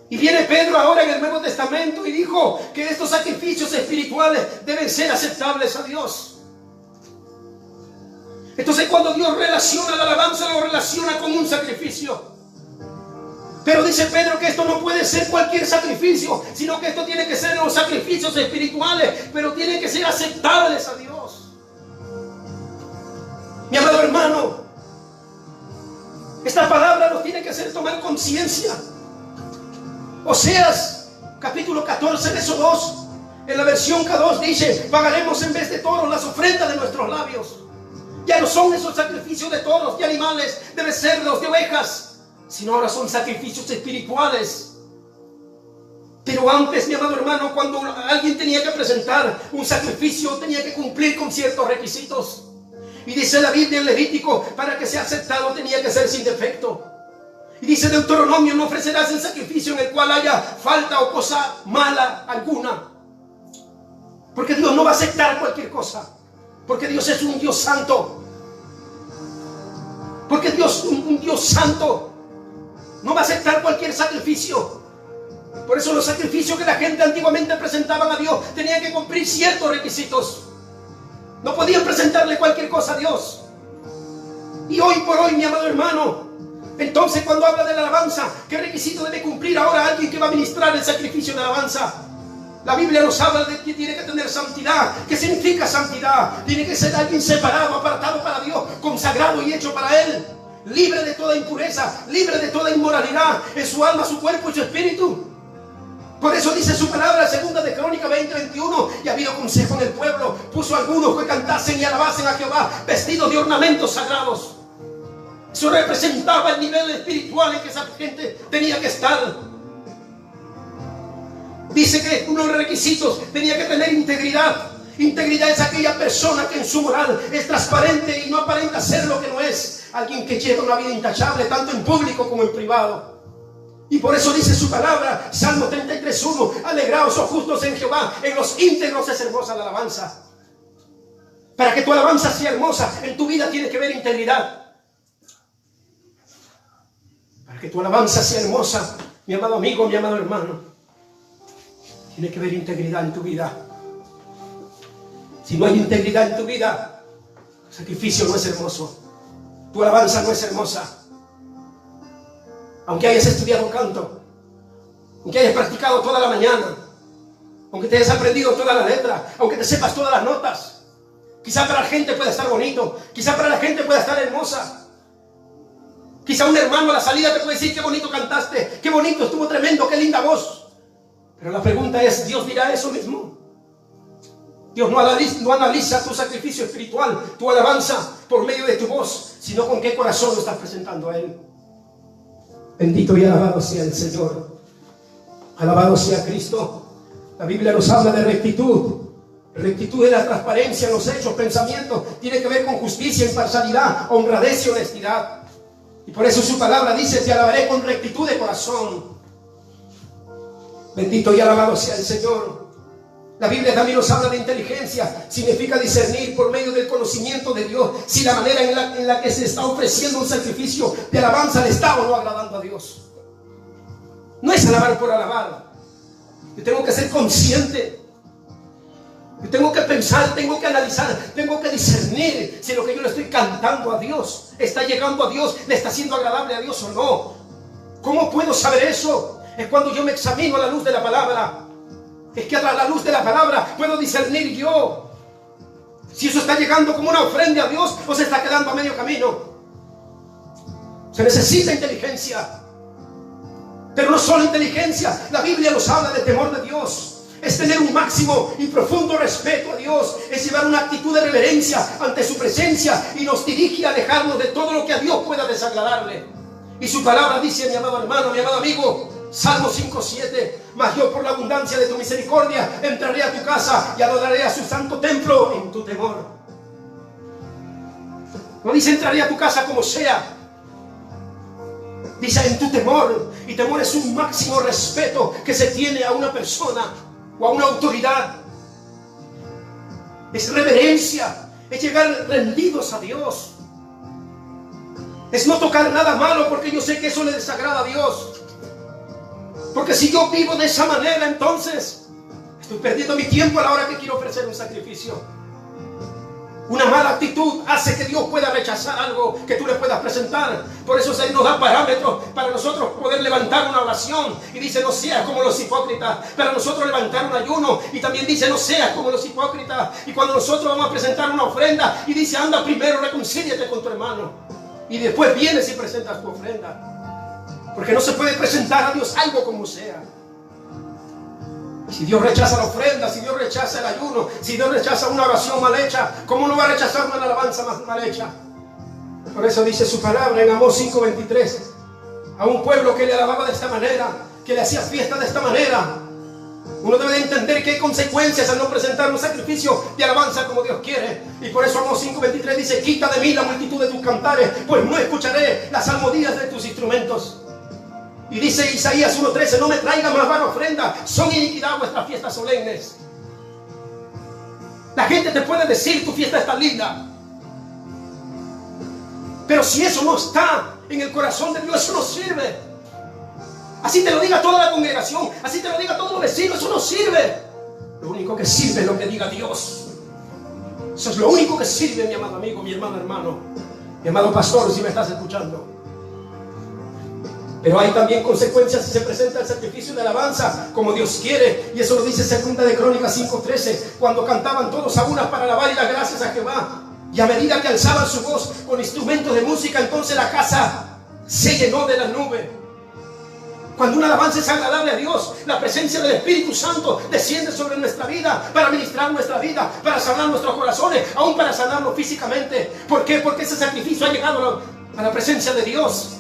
Y viene Pedro ahora en el Nuevo Testamento y dijo que estos sacrificios espirituales deben ser aceptables a Dios. Entonces cuando Dios relaciona la alabanza, lo relaciona con un sacrificio. Pero dice Pedro que esto no puede ser cualquier sacrificio, sino que esto tiene que ser los sacrificios espirituales, pero tienen que ser aceptables a Dios. Mi amado hermano, esta palabra nos tiene que hacer tomar conciencia. Oseas capítulo 14, verso 2, en la versión K2 dice, pagaremos en vez de toros las ofrendas de nuestros labios. Ya no son esos sacrificios de toros, de animales, de becerros, de ovejas, sino ahora son sacrificios espirituales. Pero antes, mi amado hermano, cuando alguien tenía que presentar un sacrificio, tenía que cumplir con ciertos requisitos. Y dice la Biblia en Levítico, para que sea aceptado tenía que ser sin defecto. Y dice Deuteronomio, no ofrecerás el sacrificio en el cual haya falta o cosa mala alguna. Porque Dios no va a aceptar cualquier cosa. Porque Dios es un Dios santo. Porque Dios, un Dios santo, no va a aceptar cualquier sacrificio. Por eso los sacrificios que la gente antiguamente presentaban a Dios tenían que cumplir ciertos requisitos. No podían presentarle cualquier cosa a Dios. Y hoy por hoy, mi amado hermano, entonces cuando habla de la alabanza, ¿qué requisito debe cumplir ahora alguien que va a ministrar el sacrificio de alabanza? La Biblia nos habla de que tiene que tener santidad. ¿Qué significa santidad? Tiene que ser alguien separado, apartado para Dios, consagrado y hecho para Él, libre de toda impureza, libre de toda inmoralidad en su alma, su cuerpo y su espíritu. Por eso dice su palabra, segunda de Crónicas 20:21, y ha habido consejo en el pueblo, puso a algunos que cantasen y alabasen a Jehová, vestidos de ornamentos sagrados. Eso representaba el nivel espiritual en que esa gente tenía que estar. Dice que uno de los requisitos tenía que tener integridad. Integridad es aquella persona que en su moral es transparente y no aparenta ser lo que no es. Alguien que lleva una vida intachable tanto en público como en privado. Y por eso dice su palabra, Salmo 33:1, alegraos, oh justos en Jehová, en los íntegros es hermosa la alabanza. Para que tu alabanza sea hermosa, en tu vida tiene que haber integridad. Para que tu alabanza sea hermosa, mi amado amigo, mi amado hermano, tiene que haber integridad en tu vida. Si no hay integridad en tu vida, el sacrificio no es hermoso. Tu alabanza no es hermosa. Aunque hayas estudiado canto, aunque hayas practicado toda la mañana, aunque te hayas aprendido toda la letra, aunque te sepas todas las notas, quizá para la gente pueda estar bonito, quizá para la gente pueda estar hermosa. Quizá un hermano a la salida te puede decir qué bonito cantaste, qué bonito, estuvo tremendo, qué linda voz. Pero la pregunta es, ¿Dios dirá eso mismo? Dios no analiza tu sacrificio espiritual, tu alabanza por medio de tu voz, sino con qué corazón lo estás presentando a Él. Bendito y alabado sea el Señor. Alabado sea Cristo. La Biblia nos habla de rectitud. Rectitud es la transparencia en los hechos, pensamientos. Tiene que ver con justicia, imparcialidad, honradez y honestidad. Y por eso su palabra dice, te alabaré con rectitud de corazón. Bendito y alabado sea el Señor. La Biblia también nos habla de inteligencia. Significa discernir por medio del conocimiento de Dios si la manera en la que se está ofreciendo un sacrificio de alabanza le está o no agradando a Dios. No es alabar por alabar. Yo tengo que ser consciente. Yo tengo que pensar, tengo que analizar, tengo que discernir si lo que yo le estoy cantando a Dios está llegando a Dios, le está siendo agradable a Dios o no. ¿Cómo puedo saber eso? Es cuando yo me examino a la luz de la palabra. Es que a la luz de la palabra puedo discernir yo si eso está llegando como una ofrenda a Dios o se está quedando a medio camino. Se necesita inteligencia. Pero no solo inteligencia, la Biblia nos habla de temor de Dios. Es tener un máximo y profundo respeto a Dios. Es llevar una actitud de reverencia ante su presencia y nos dirige a alejarnos de todo lo que a Dios pueda desagradarle. Y su palabra dice, mi amado hermano, mi amado amigo, Salmo 5:7, mas yo por la abundancia de tu misericordia entraré a tu casa y adoraré a su santo templo en tu temor. No dice entraré a tu casa como sea. Dice en tu temor. Y temor es un máximo respeto que se tiene a una persona o a una autoridad. Es reverencia. Es llegar rendidos a Dios. Es no tocar nada malo porque yo sé que eso le desagrada a Dios. Porque si yo vivo de esa manera, entonces estoy perdiendo mi tiempo a la hora que quiero ofrecer un sacrificio. Una mala actitud hace que Dios pueda rechazar algo que tú le puedas presentar. Por eso se nos da parámetros para nosotros poder levantar una oración. Y dice, no seas como los hipócritas. Para nosotros levantar un ayuno. Y también dice, no seas como los hipócritas. Y cuando nosotros vamos a presentar una ofrenda, y dice, anda primero, reconcíliate con tu hermano. Y después vienes y presentas tu ofrenda. Porque no se puede presentar a Dios algo como sea. Si Dios rechaza la ofrenda, si Dios rechaza el ayuno, si Dios rechaza una oración mal hecha, ¿cómo no va a rechazar una alabanza mal hecha? Por eso dice su palabra en Amós 5:23, a un pueblo que le alababa de esta manera, que le hacía fiesta de esta manera. Uno debe de entender que hay consecuencias al no presentar un sacrificio de alabanza como Dios quiere. Y por eso Amós 5:23 dice, quita de mí la multitud de tus cantares, pues no escucharé las salmodias de tus instrumentos. Y dice Isaías 1:13, no me traigan más vana ofrenda, son iniquidad vuestras fiestas solemnes. La gente te puede decir, tu fiesta está linda. Pero si eso no está en el corazón de Dios, eso no sirve. Así te lo diga toda la congregación, así te lo diga todos los vecinos, eso no sirve. Lo único que sirve es lo que diga Dios. Eso es lo único que sirve, mi amado amigo, mi hermano hermano, mi amado pastor, si me estás escuchando. Pero hay también consecuencias si se presenta el sacrificio de alabanza como Dios quiere. Y eso lo dice 2 de Crónicas 5:13, cuando cantaban todos a unas para alabar y dar gracias a Jehová. Y a medida que alzaban su voz con instrumentos de música, entonces la casa se llenó de la nube. Cuando una alabanza es agradable a Dios, la presencia del Espíritu Santo desciende sobre nuestra vida para ministrar nuestra vida, para sanar nuestros corazones, aún para sanarnos físicamente. ¿Por qué? Porque ese sacrificio ha llegado a la presencia de Dios.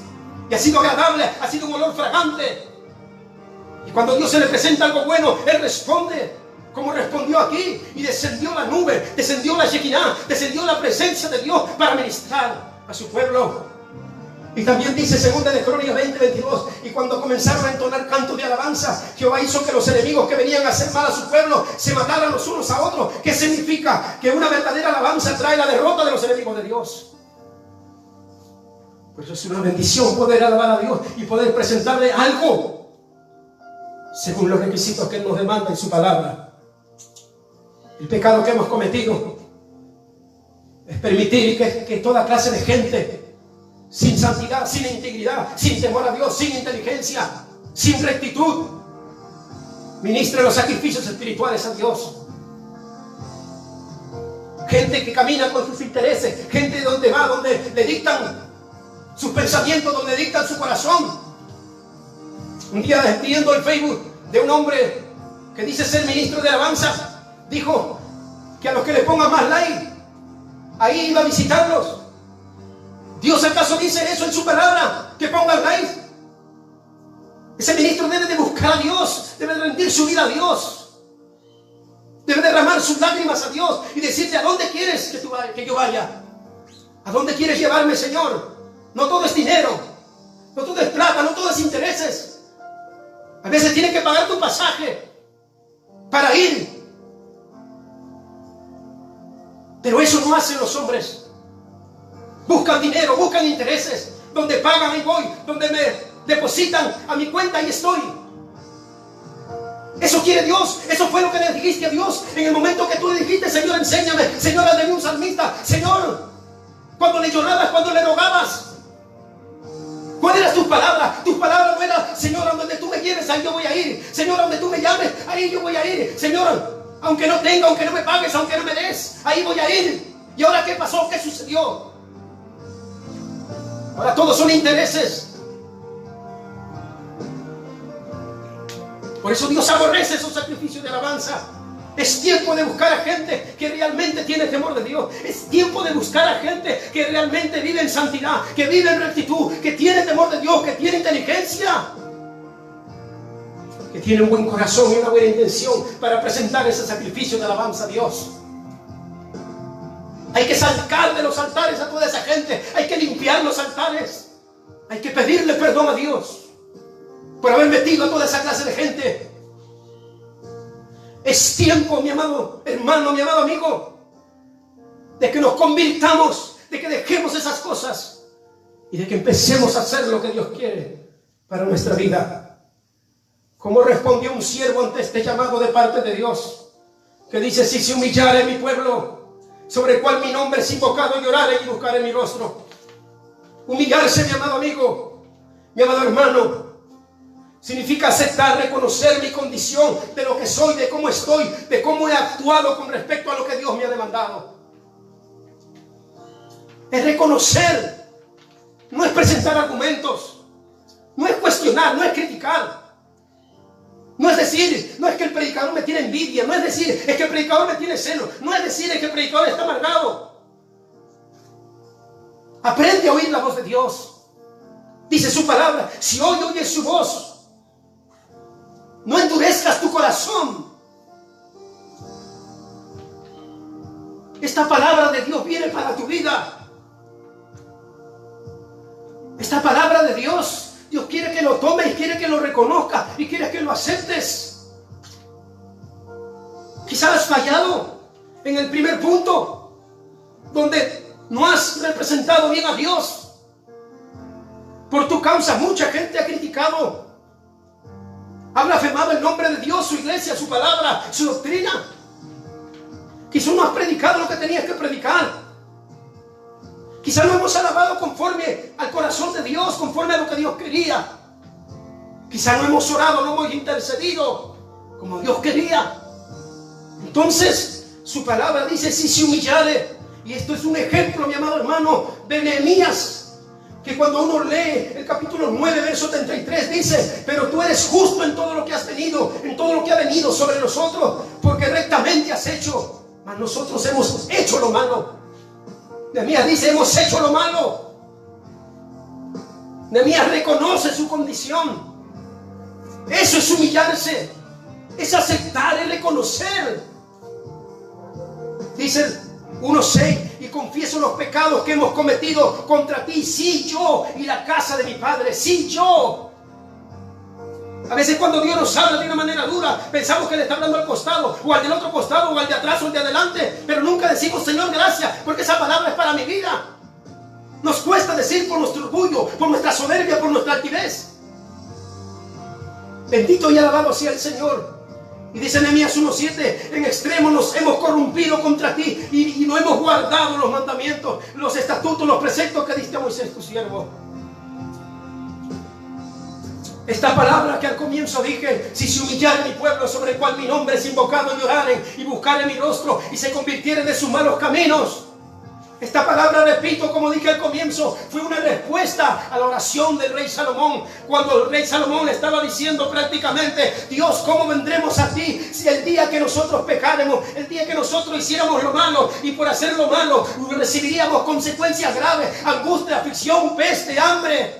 Y ha sido agradable, ha sido un olor fragante. Y cuando Dios se le presenta algo bueno, Él responde, como respondió aquí. Y descendió la nube, descendió la Shekinah, descendió la presencia de Dios para ministrar a su pueblo. Y también dice 2 de Crónicas 20:22, y cuando comenzaron a entonar cantos de alabanza, Jehová hizo que los enemigos que venían a hacer mal a su pueblo se mataran los unos a otros. ¿Qué significa? Que una verdadera alabanza trae la derrota de los enemigos de Dios. Por eso es una bendición poder alabar a Dios y poder presentarle algo según los requisitos que Él nos demanda en su palabra. El pecado que hemos cometido es permitir que toda clase de gente sin santidad, sin integridad, sin temor a Dios, sin inteligencia, sin rectitud, ministre los sacrificios espirituales a Dios. Gente que camina con sus intereses, gente donde va, donde le dictan sus pensamientos, donde dictan su corazón. Un día viendo el Facebook de un hombre que dice ser ministro de alabanza, dijo que a los que le pongan más like, ahí iba a visitarlos. ¿Dios acaso dice eso en su palabra? Que pongan like. Ese ministro debe de buscar a Dios, debe de rendir su vida a Dios, debe derramar sus lágrimas a Dios y decirle, ¿a dónde quieres que yo vaya? ¿A dónde quieres llevarme, Señor? No todo es dinero, no todo es plata, no todo es intereses. A veces tienes que pagar tu pasaje para ir. Pero eso no hacen los hombres. Buscan dinero, buscan intereses. Donde pagan y voy, donde me depositan a mi cuenta y estoy. Eso quiere Dios. Eso fue lo que le dijiste a Dios en el momento que tú le dijiste: Señor, enséñame. Señor, hazme un salmista. Señor, cuando le llorabas, cuando le rogabas, ¿cuál era tu palabra? Tu palabra no era: Señor, a donde tú me lleves, ahí yo voy a ir. Señor, a donde tú me llames, ahí yo voy a ir. Señor, aunque no tenga, aunque no me pagues, aunque no me des, ahí voy a ir. ¿Y ahora qué pasó? ¿Qué sucedió? Ahora todos son intereses. Por eso Dios aborrece esos sacrificios de alabanza. Es tiempo de buscar a gente que realmente tiene temor de Dios. Es tiempo de buscar a gente que realmente vive en santidad, que vive en rectitud, que tiene temor de Dios, que tiene inteligencia, que tiene un buen corazón y una buena intención para presentar ese sacrificio de alabanza a Dios. Hay que sacar de los altares a toda esa gente. Hay que limpiar los altares. Hay que pedirle perdón a Dios por haber metido a toda esa clase de gente. Es tiempo, mi amado hermano, mi amado amigo, de que nos convirtamos, de que dejemos esas cosas y de que empecemos a hacer lo que Dios quiere para nuestra vida. ¿Cómo respondió un siervo ante este llamado de parte de Dios? Que dice: si se humillare mi pueblo, sobre el cual mi nombre es invocado, lloraré y buscaré mi rostro. Humillarse, mi amado amigo, mi amado hermano, significa aceptar, reconocer mi condición, de lo que soy, de cómo estoy, de cómo he actuado con respecto a lo que Dios me ha demandado. Es reconocer, no es presentar argumentos, no es cuestionar, no es criticar. No es decir: no es que el predicador me tiene envidia, no es decir: es que el predicador me tiene celo, no es decir: es que el predicador está amargado. Aprende a oír la voz de Dios. Dice su palabra: si hoy oyes su voz, no endurezcas tu corazón. Esta palabra de Dios viene para tu vida. Esta palabra de Dios, Dios quiere que lo tomes y quiere que lo reconozcas y quiere que lo aceptes. Quizás has fallado en el primer punto, donde no has representado bien a Dios. Por tu causa mucha gente ha criticado, ha blasfemado el nombre de Dios, su iglesia, su palabra, su doctrina. Quizás no has predicado lo que tenías que predicar. Quizás no hemos alabado conforme al corazón de Dios, conforme a lo que Dios quería. Quizás no hemos orado, no hemos intercedido como Dios quería. Entonces su palabra dice: si se humillare. Y esto es un ejemplo, mi amado hermano, de Nehemías, que cuando uno lee el capítulo 9, verso 33, dice: pero tú eres justo en todo lo que has tenido, en todo lo que ha venido sobre nosotros, porque rectamente has hecho, mas nosotros hemos hecho lo malo. Nehemías dice: hemos hecho lo malo. Nehemías reconoce su condición. Eso es humillarse, es aceptar, es reconocer. Dice 1:6: y confieso los pecados que hemos cometido contra ti, sí, yo y la casa de mi padre, sí, yo. A veces cuando Dios nos habla de una manera dura, pensamos que le está hablando al costado, o al del otro costado, o al de atrás, o al de adelante, pero nunca decimos: Señor, gracias, porque esa palabra es para mi vida. Nos cuesta decir por nuestro orgullo, por nuestra soberbia, por nuestra altivez. Bendito y alabado sea el Señor. Y dice Nehemías 1:7: en extremo nos hemos corrompido contra ti y no hemos guardado los mandamientos, los estatutos, los preceptos que diste a Moisés tu siervo. Esta palabra que al comienzo dije: si se humillare mi pueblo, sobre el cual mi nombre es invocado, lloraren y buscaren mi rostro y se convirtieren de sus malos caminos. Esta palabra, repito, como dije al comienzo, fue una respuesta a la oración del rey Salomón, cuando el rey Salomón le estaba diciendo prácticamente: Dios, ¿cómo vendremos a ti si el día que nosotros pecáramos, el día que nosotros hiciéramos lo malo, y por hacer lo malo recibiríamos consecuencias graves, angustia, aflicción, peste, hambre,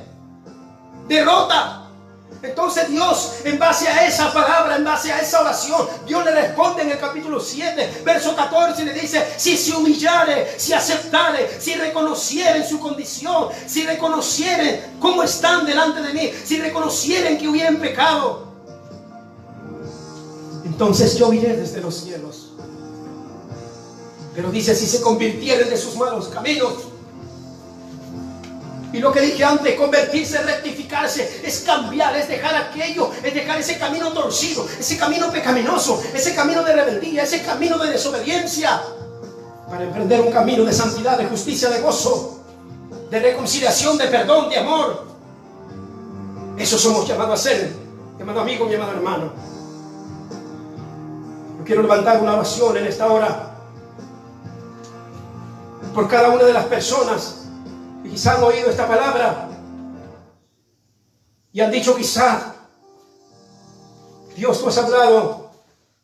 derrota? Entonces Dios, en base a esa palabra, en base a esa oración, Dios le responde en el capítulo 7, verso 14, y le dice: si se humillare, si aceptare, si reconocieren su condición, si reconocieren cómo están delante de mí, si reconocieren que hubieran pecado, entonces yo iré desde los cielos. Pero dice: si se convirtieren de sus malos caminos Y lo que dije antes, convertirse, rectificarse, es cambiar, es dejar aquello, es dejar ese camino torcido, ese camino pecaminoso, ese camino de rebeldía, ese camino de desobediencia, para emprender un camino de santidad, de justicia, de gozo, de reconciliación, de perdón, de amor. Eso somos llamados a ser, mi amado amigo, mi amado hermano. Yo quiero levantar una oración en esta hora por cada una de las personas que quizás han oído esta palabra y han dicho quizás: Dios, tú has hablado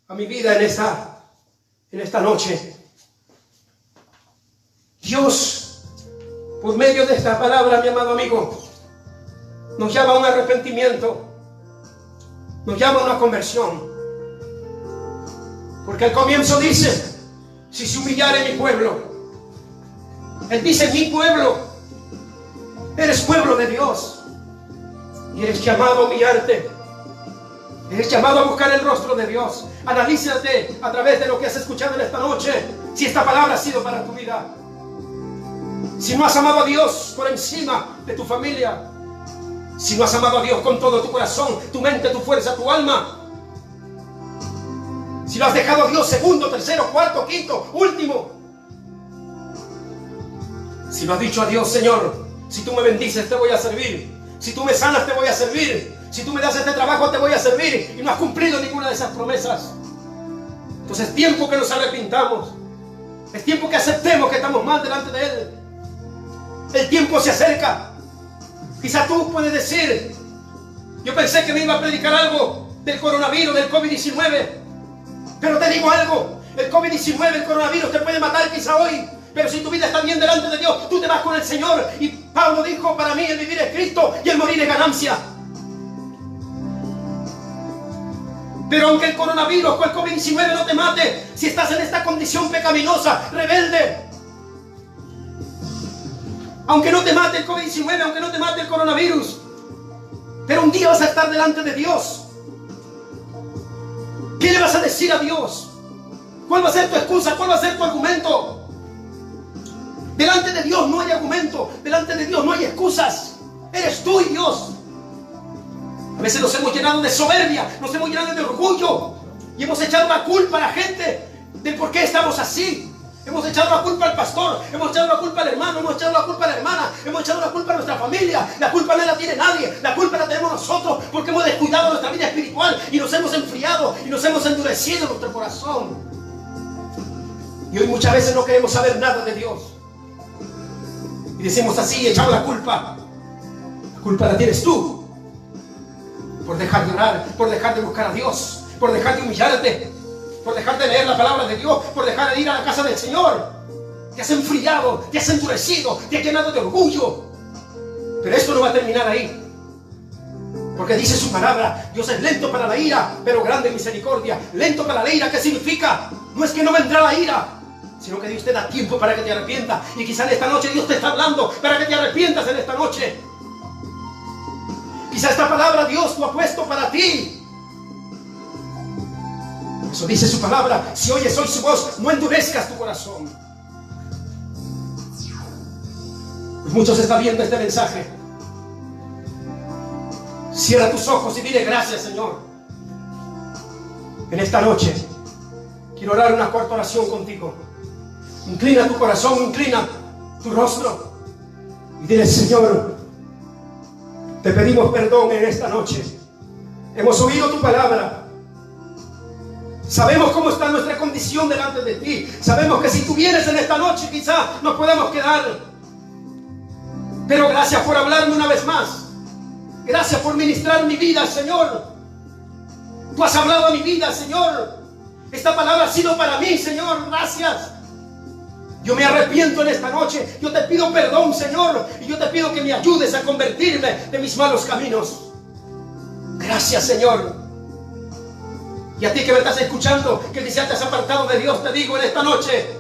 a mi vida en esta noche. Dios, por medio de esta palabra, mi amado amigo, nos llama a un arrepentimiento, nos llama a una conversión. Porque al comienzo dice: si se humillare mi pueblo. Él dice: mi pueblo. Eres pueblo de Dios y eres llamado a humillarte, eres llamado a buscar el rostro de Dios. Analízate a través de lo que has escuchado en esta noche, si esta palabra ha sido para tu vida. Si no has amado a Dios por encima de tu familia, si no has amado a Dios con todo tu corazón, tu mente, tu fuerza, tu alma, si lo has dejado a Dios segundo, tercero, cuarto, quinto, último, si lo has dicho a Dios: Señor, si tú me bendices te voy a servir, si tú me sanas te voy a servir, si tú me das este trabajo te voy a servir, y no has cumplido ninguna de esas promesas, entonces es tiempo que nos arrepintamos, es tiempo que aceptemos que estamos mal delante de Él. El tiempo se acerca. Quizás tú puedes decir: yo pensé que me iba a predicar algo del coronavirus, del COVID-19, pero te digo algo: el COVID-19, el coronavirus te puede matar quizá hoy, pero si tu vida está bien delante de Dios, tú te vas con el Señor. Y Pablo dijo: para mí el vivir es Cristo y el morir es ganancia. Pero aunque el coronavirus o el COVID-19 no te mate, si estás en esta condición pecaminosa, rebelde, aunque no te mate el COVID-19, aunque no te mate el coronavirus, pero un día vas a estar delante de Dios. ¿Qué le vas a decir a Dios? ¿Cuál va a ser tu excusa? ¿Cuál va a ser tu argumento? Delante de Dios no hay argumento, delante de Dios no hay excusas. Eres tú y Dios. A veces nos hemos llenado de soberbia, nos hemos llenado de orgullo y hemos echado la culpa a la gente de por qué estamos así. Hemos echado la culpa al pastor, hemos echado la culpa al hermano, hemos echado la culpa a la hermana, hemos echado la culpa a nuestra familia. La culpa no la tiene nadie, la culpa la tenemos nosotros porque hemos descuidado nuestra vida espiritual y nos hemos enfriado y nos hemos endurecido nuestro corazón. Y hoy muchas veces no queremos saber nada de Dios. Y decimos así, echamos la culpa. La culpa la tienes tú por dejar de orar, por dejar de buscar a Dios, por dejar de humillarte, por dejar de leer la palabra de Dios, por dejar de ir a la casa del Señor. Te has enfriado, te has endurecido, te has llenado de orgullo. Pero esto no va a terminar ahí, porque dice su palabra: Dios es lento para la ira, pero grande en misericordia. Lento para la ira, ¿qué significa? No es que no vendrá la ira, sino que Dios te da tiempo para que te arrepientas. Y quizá en esta noche Dios te está hablando para que te arrepientas en esta noche. Quizá esta palabra Dios lo ha puesto para ti. Eso dice su palabra: si oyes hoy su voz, no endurezcas tu corazón. Pues muchos están viendo este mensaje. Cierra tus ojos y dile: gracias, Señor. En esta noche quiero orar una cuarta oración contigo. Inclina tu corazón, inclina tu rostro y dile: Señor, te pedimos perdón en esta noche. Hemos oído tu palabra. Sabemos cómo está nuestra condición delante de ti. Sabemos que si tú vienes en esta noche quizá nos podemos quedar. Pero gracias por hablarme una vez más. Gracias por ministrar mi vida, Señor. Tú has hablado a mi vida, Señor. Esta palabra ha sido para mí, Señor. Gracias. Yo me arrepiento en esta noche. Yo te pido perdón, Señor. Y yo te pido que me ayudes a convertirme de mis malos caminos. Gracias, Señor. Y a ti que me estás escuchando, que quizás te has apartado de Dios, te digo en esta noche: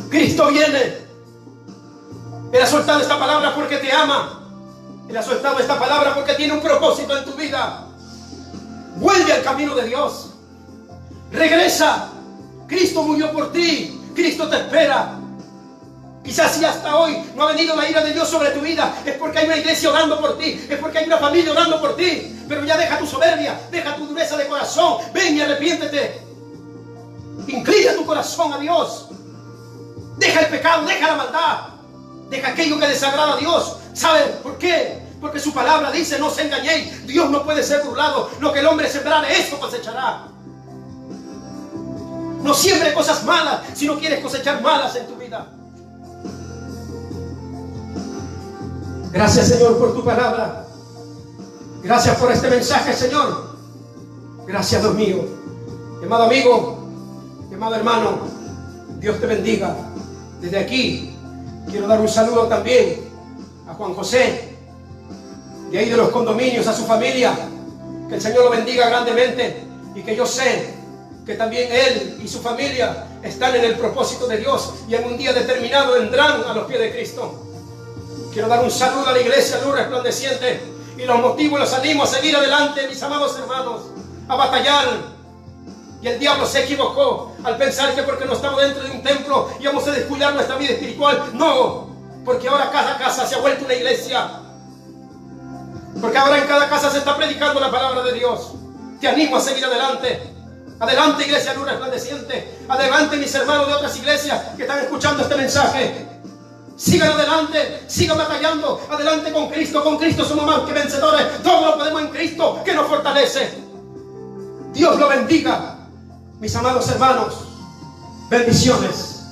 Cristo viene. Él ha soltado esta palabra porque te ama. Él ha soltado esta palabra porque tiene un propósito en tu vida. Vuelve al camino de Dios. Regresa. Cristo murió por ti. Cristo te espera. Quizás si hasta hoy no ha venido la ira de Dios sobre tu vida, es porque hay una iglesia orando por ti, es porque hay una familia orando por ti. Pero ya deja tu soberbia, deja tu dureza de corazón, ven y arrepiéntete. Inclina tu corazón a Dios. Deja el pecado, deja la maldad, deja aquello que desagrada a Dios. ¿Saben por qué? Porque su palabra dice: no os engañéis, Dios no puede ser burlado. Lo que el hombre sembrare, eso cosechará. No siembre cosas malas si no quieres cosechar malas en tu vida. Gracias, Señor, por tu palabra. Gracias por este mensaje, Señor. Gracias, Dios mío. Amado amigo, amado hermano, Dios te bendiga. Desde aquí quiero dar un saludo también a Juan José, de ahí de los condominios, a su familia. Que el Señor lo bendiga grandemente, y que yo sé que también él y su familia están en el propósito de Dios, y en un día determinado vendrán a los pies de Cristo. Quiero dar un saludo a la iglesia Luz Resplandeciente, y los motivo y los animo a seguir adelante, mis amados hermanos, a batallar. Y el diablo se equivocó al pensar que porque no estamos dentro de un templo íbamos a descuidar nuestra vida espiritual. No, porque ahora cada casa se ha vuelto una iglesia, porque ahora en cada casa se está predicando la palabra de Dios. Te animo a seguir adelante. Adelante, iglesia Luz Resplandeciente. Adelante, mis hermanos de otras iglesias que están escuchando este mensaje. Sigan adelante, sigan batallando. Adelante con Cristo somos más que vencedores. Todo lo podemos en Cristo que nos fortalece. Dios lo bendiga, mis amados hermanos. Bendiciones.